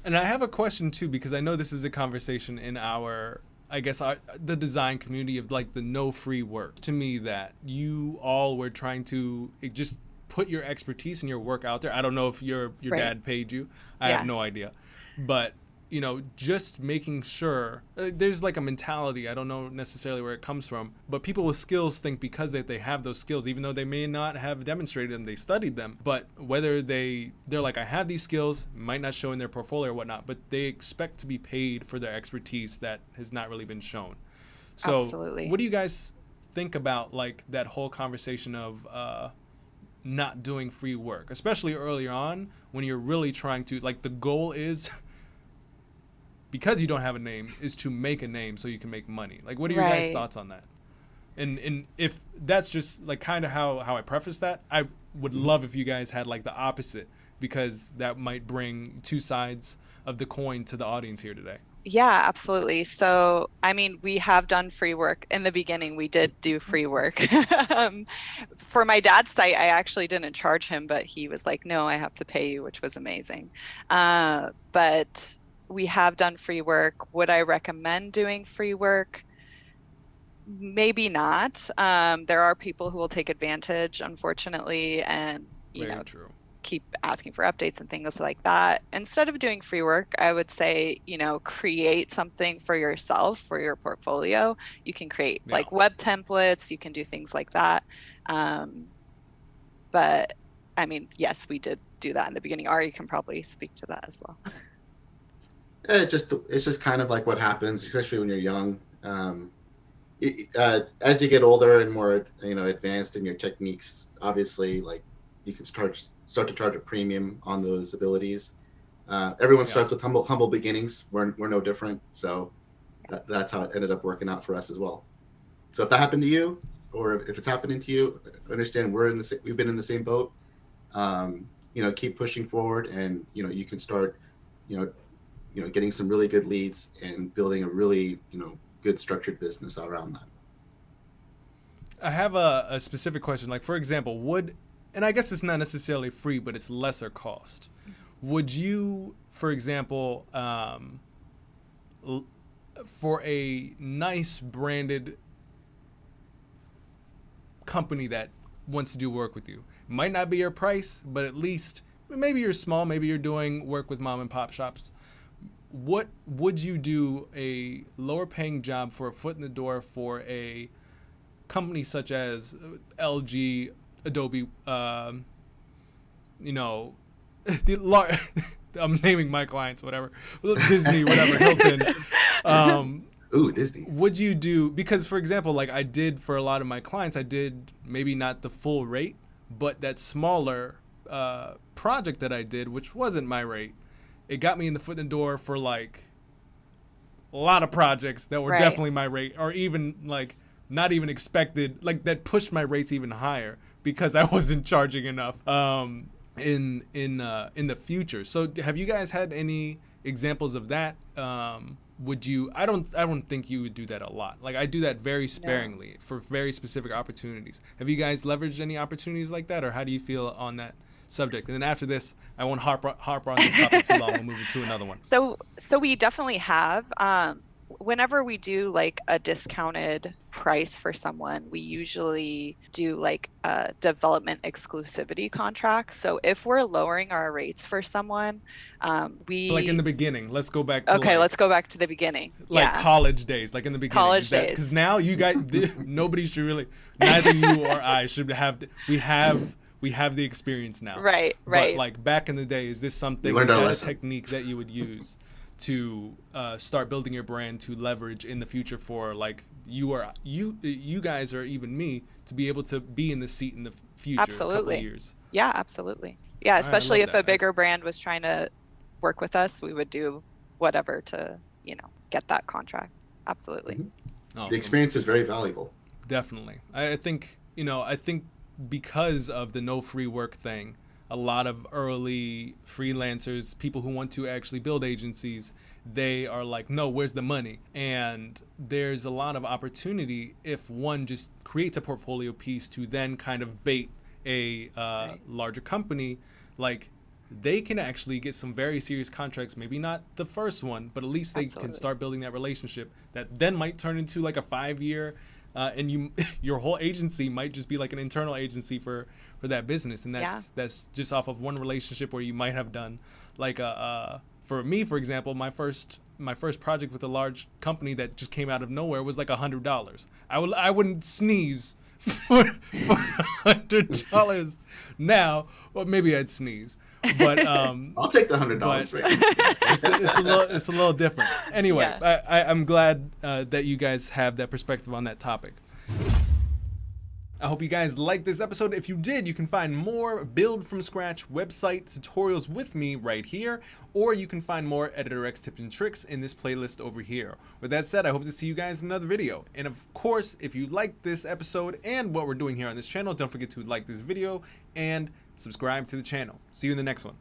And I have a question too, because I know this is a conversation in the design community of like the no free work. To me, that you all were trying to just put your expertise and your work out there. I don't know if your Right. dad paid you. I have Yeah. no idea, but just making sure there's like a mentality. I don't know necessarily where it comes from, but people with skills think because they have those skills, even though they may not have demonstrated them, they studied them, but whether they're like, I have these skills, might not show in their portfolio or whatnot, but they expect to be paid for their expertise that has not really been shown. So, Absolutely. what do you guys think about like that whole conversation of not doing free work, especially earlier on when you're really trying to like the goal is because you don't have a name is to make a name so you can make money. Like, what are your guys' Right. thoughts on that? And if that's just like kind of how I preface that, I would Mhm. love if you guys had like the opposite, because that might bring two sides of the coin to the audience here today. Yeah, absolutely. So, I mean, we have done free work. In the beginning, we did do free work. Um, for my dad's site, I actually didn't charge him, but he was like, no, I have to pay you, which was amazing. But we have done free work. Would I recommend doing free work? Maybe not. There are people who will take advantage, unfortunately, and, Very true. keep asking for updates and things like that. Instead of doing free work, I would say, create something for yourself for your portfolio. You can create Yeah. like web templates, you can do things like that. Um, but I mean, yes, we did do that in the beginning. Ari can probably speak to that as well. It's just kind of like what happens, especially when you're young. As you get older and more advanced in your techniques, obviously, like you can start to charge a premium on those abilities. Everyone Yeah. starts with humble beginnings. We're no different, so that's how it ended up working out for us as well. So if that happened to you, or if it's happening to you, understand we've been in the same boat. Keep pushing forward, and you can start, you know, getting some really good leads and building a really good structured business around that. I have a specific question. Like, for example, and I guess it's not necessarily free, but it's lesser cost. Would you, for example, for a nice branded company that wants to do work with you, it might not be your price, but at least maybe you're small, maybe you're doing work with mom and pop shops. What would you do a lower paying job for a foot in the door for a company such as LG, Adobe, you know, the I'm naming my clients, whatever, Disney, whatever, Hilton. Um, Ooh, Disney. would you do, because for example, like I did for a lot of my clients, I did maybe not the full rate, but that smaller project that I did, which wasn't my rate, it got me in the foot in the door for like a lot of projects that were Right. definitely my rate, or even like not even expected, like that pushed my rates even higher because I wasn't charging enough in the future. So have you guys had any examples of that? Would you? I don't think you would do that a lot. Like I do that very No. sparingly for very specific opportunities. Have you guys leveraged any opportunities like that, or how do you feel on that subject? And then after this, I won't harp on this topic too long. We'll move to another one. So we definitely have. Whenever we do like a discounted price for someone, we usually do like a development exclusivity contract. So if we're lowering our rates for someone, Like in we the beginning, let's go back to okay, let's go back to the beginning. Yeah, college days, like in the beginning. Is college that because days. now you guys, nobody should really, neither you or I should have. We have the experience now, Right, but right. like back in the day, is this We something? learned Is our that a lesson. technique that you would use to start building your brand to leverage in the future for like you guys or even me to be able to be in the seat in the future, a couple of Absolutely. years? Yeah, absolutely. Yeah, All right, I especially love if a that. bigger brand was trying to work with us, we would do whatever to, get that contract. Absolutely. Hmm. The Awesome. experience is very valuable. Definitely. I think because of the no free work thing, a lot of early freelancers, people who want to actually build agencies, they are like, no, where's the money? And there's a lot of opportunity if one just creates a portfolio piece to then kind of bait a Right. larger company. Like, they can actually get some very serious contracts. Maybe not the first one, but at least they Absolutely. can start building that relationship that then might turn into like a 5-year, and your whole agency might just be like an internal agency for that business. And that's just off of one relationship where you might have done like for me, for example, my first project with a large company that just came out of nowhere was like $100. I wouldn't sneeze for $100 now. Well, maybe I'd sneeze, but I'll take the $100 right now. it's a little different. Anyway, Yeah. I'm glad that you guys have that perspective on that topic. I hope you guys liked this episode. If you did, you can find more build from scratch website tutorials with me right here, or you can find more Editor X tips and tricks in this playlist over here. With that said, I hope to see you guys in another video. And of course, if you liked this episode and what we're doing here on this channel, don't forget to like this video and subscribe to the channel. See you in the next one.